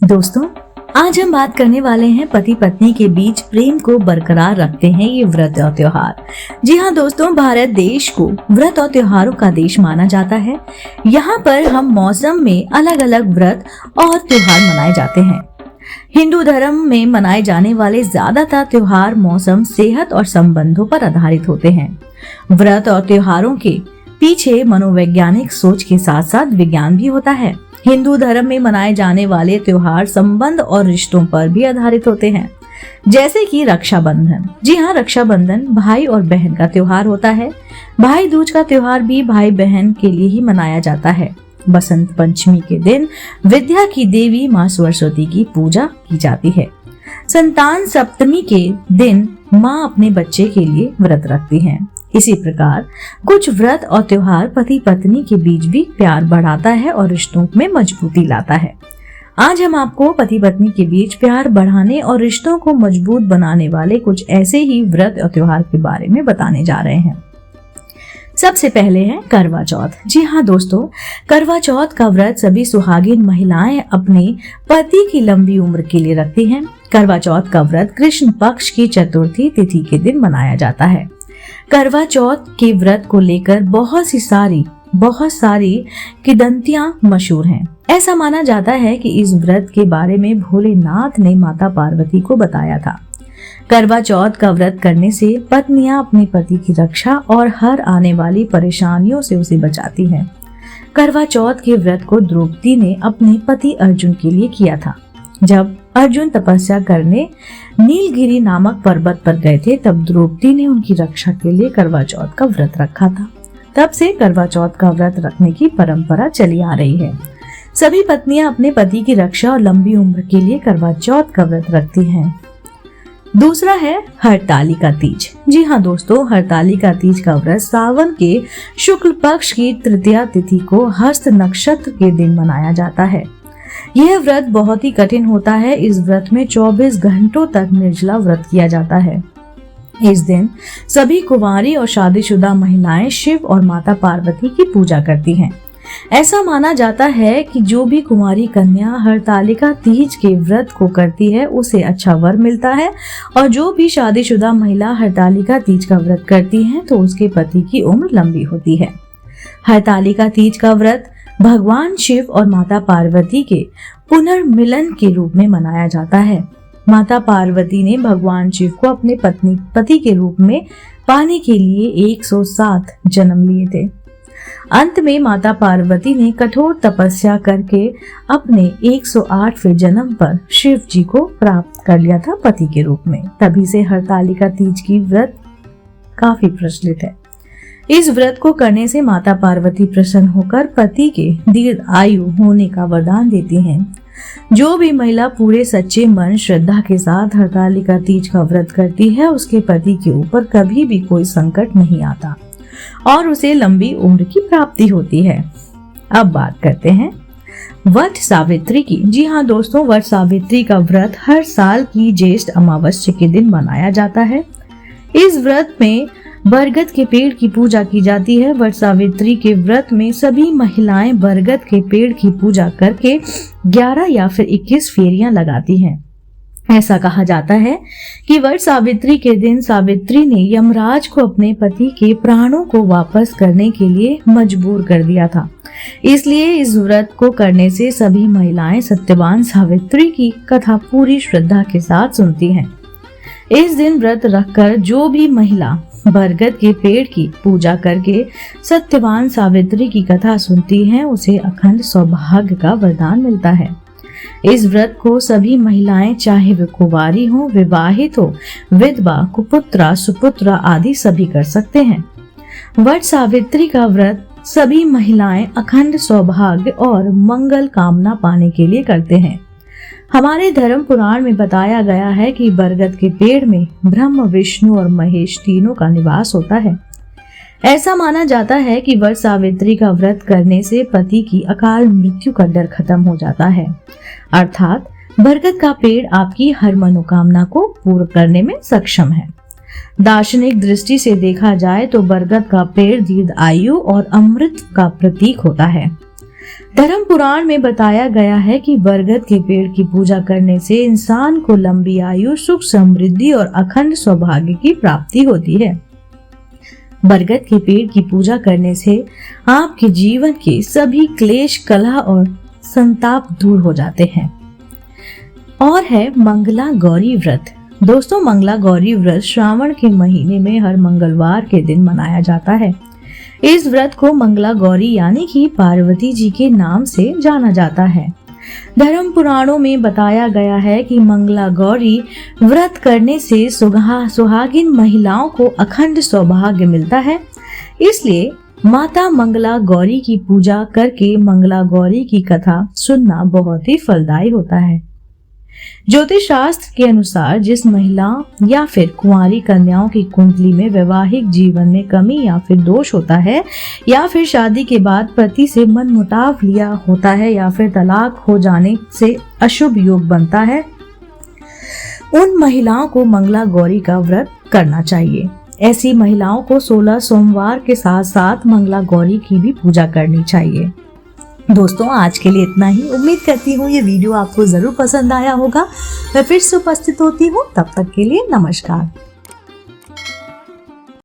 दोस्तों, आज हम बात करने वाले हैं पति पत्नी के बीच प्रेम को बरकरार रखते हैं ये व्रत और त्योहार। जी हाँ दोस्तों, भारत देश को व्रत और त्योहारों का देश माना जाता है। यहाँ पर हम मौसम में अलग अलग व्रत और त्योहार मनाए जाते हैं। हिंदू धर्म में मनाए जाने वाले ज्यादातर त्योहार मौसम, सेहत और संबंधों पर आधारित होते हैं। व्रत और त्योहारों के पीछे मनोवैज्ञानिक सोच के साथ साथ विज्ञान भी होता है। हिंदू धर्म में मनाए जाने वाले त्योहार संबंध और रिश्तों पर भी आधारित होते हैं, जैसे कि रक्षाबंधन। जी हाँ, रक्षाबंधन भाई और बहन का त्योहार होता है। भाई दूज का त्योहार भी भाई बहन के लिए ही मनाया जाता है। बसंत पंचमी के दिन विद्या की देवी माँ सरस्वती की पूजा की जाती है। संतान सप्तमी के दिन माँ अपने बच्चे के लिए व्रत रखती हैं। इसी प्रकार कुछ व्रत और त्योहार पति पत्नी के बीच भी प्यार बढ़ाता है और रिश्तों में मजबूती लाता है। आज हम आपको पति पत्नी के बीच प्यार बढ़ाने और रिश्तों को मजबूत बनाने वाले कुछ ऐसे ही व्रत और त्योहार के बारे में बताने जा रहे हैं। सबसे पहले है करवा चौथ। जी हाँ दोस्तों, करवा चौथ का व्रत सभी सुहागिन महिलाएं अपने पति की लंबी उम्र के लिए रखती हैं। करवा चौथ का व्रत कृष्ण पक्ष की चतुर्थी तिथि के दिन मनाया जाता है। करवा चौथ के व्रत को लेकर बहुत सारी किंवदंतियां मशहूर हैं। ऐसा माना जाता है कि इस व्रत के बारे में भोलेनाथ ने माता पार्वती को बताया था। करवा चौथ का व्रत करने से पत्नियां अपने पति की रक्षा और हर आने वाली परेशानियों से उसे बचाती हैं। करवा चौथ के व्रत को द्रौपदी ने अपने पति अर्जुन के लिए किया था। जब अर्जुन तपस्या करने नीलगिरी नामक पर्वत पर गए थे, तब द्रौपदी ने उनकी रक्षा के लिए करवा चौथ का व्रत रखा था। तब से करवा चौथ का व्रत रखने की परंपरा चली आ रही है। सभी पत्नियां अपने पति की रक्षा और लंबी उम्र के लिए करवा चौथ का व्रत रखती हैं। दूसरा है हरतालिका तीज। जी हाँ दोस्तों, हरतालिका तीज का व्रत सावन के शुक्ल पक्ष की तृतीया तिथि को हस्त नक्षत्र के दिन मनाया जाता है। यह व्रत बहुत ही कठिन होता है। इस व्रत में 24 घंटों तक निर्जला व्रत किया जाता है। इस दिन सभी कुंवारी और शादीशुदा महिलाएं शिव और माता पार्वती की पूजा करती हैं। ऐसा माना जाता है कि जो भी कुंवारी कन्या हरतालिका तीज के व्रत को करती है उसे अच्छा वर मिलता है, और जो भी शादीशुदा महिला हरतालिका तीज का व्रत करती है तो उसके पति की उम्र लंबी होती है। हरतालिका तीज का व्रत भगवान शिव और माता पार्वती के पुनर्मिलन के रूप में मनाया जाता है। माता पार्वती ने भगवान शिव को अपने पति के रूप में पाने के लिए 107 जन्म लिए थे। अंत में माता पार्वती ने कठोर तपस्या करके अपने 108वें जन्म पर शिव जी को प्राप्त कर लिया था पति के रूप में। तभी से हरतालिका तीज की व्रत काफी प्रचलित है। इस व्रत को करने से माता पार्वती प्रसन्न होकर पति के दीर्घ आयु होने का वरदान देती हैं। जो भी महिला पूरे सच्चे मन श्रद्धा के साथ हरतालिका तीज का व्रत करती है, उसके पति के ऊपर कभी भी कोई संकट नहीं आता और उसे लंबी उम्र की प्राप्ति होती है। अब बात करते हैं वट सावित्री की। जी हाँ दोस्तों, वट सावित्री का व्रत हर साल की ज्येष्ठ अमावस्या के दिन मनाया जाता है। इस व्रत में बरगद के पेड़ की पूजा की जाती है। वट सावित्री के व्रत में सभी महिलाएं बरगद के पेड़ की पूजा करके 11 या फिर 21 फेरियां लगाती हैं। ऐसा कहा जाता है कि वट सावित्री के दिन सावित्री ने यमराज को अपने पति के प्राणों को वापस करने के लिए मजबूर कर दिया था। इसलिए इस व्रत को करने से सभी महिलाएं सत्यवान सावित्री की कथा पूरी श्रद्धा के साथ सुनती हैं। इस दिन व्रत रखकर जो भी महिला बरगद के पेड़ की पूजा करके सत्यवान सावित्री की कथा सुनती है, उसे अखंड सौभाग्य का वरदान मिलता है। इस व्रत को सभी महिलाएं, चाहे वे कुंवारी हो, विवाहित हो, विधवा, कुपुत्रा, सुपुत्रा आदि सभी कर सकते हैं। वट सावित्री का व्रत सभी महिलाएं अखंड सौभाग्य और मंगल कामना पाने के लिए करते हैं। हमारे धर्म पुराण में बताया गया है कि बरगद के पेड़ में ब्रह्मा, विष्णु और महेश तीनों का निवास होता है। ऐसा माना जाता है कि वट सावित्री का व्रत करने से पति की अकाल मृत्यु का डर खत्म हो जाता है। अर्थात बरगद का पेड़ आपकी हर मनोकामना को पूर्ण करने में सक्षम है। दार्शनिक दृष्टि से देखा जाए तो बरगद का पेड़ दीर्घ आयु और अमृत का प्रतीक होता है। धर्म पुराण में बताया गया है कि बरगद के पेड़ की पूजा करने से इंसान को लंबी आयु, सुख, समृद्धि और अखंड सौभाग्य की प्राप्ति होती है। बरगद के पेड़ की पूजा करने से आपके जीवन के सभी क्लेश, कलह और संताप दूर हो जाते हैं। और है मंगला गौरी व्रत। दोस्तों, मंगला गौरी व्रत श्रावण के महीने में हर मंगलवार के दिन मनाया जाता है। इस व्रत को मंगला गौरी यानी कि पार्वती जी के नाम से जाना जाता है। धर्म पुराणों में बताया गया है कि मंगला गौरी व्रत करने से सुहागिन महिलाओं को अखंड सौभाग्य मिलता है। इसलिए माता मंगला गौरी की पूजा करके मंगला गौरी की कथा सुनना बहुत ही फलदायी होता है। ज्योतिष शास्त्र के अनुसार जिस महिला या फिर कुंवारी कन्याओं की कुंडली में वैवाहिक जीवन में कमी या फिर दोष होता है, या फिर शादी के बाद पति से मनमुटाव लिया होता है, या फिर तलाक हो जाने से अशुभ योग बनता है, उन महिलाओं को मंगला गौरी का व्रत करना चाहिए। ऐसी महिलाओं को 16 सोमवार के साथ साथ मंगला गौरी की भी पूजा करनी चाहिए। दोस्तों, आज के लिए इतना ही। उम्मीद करती हूँ ये वीडियो आपको जरूर पसंद आया होगा। मैं फिर से उपस्थित होती हूँ, तब तक के लिए नमस्कार।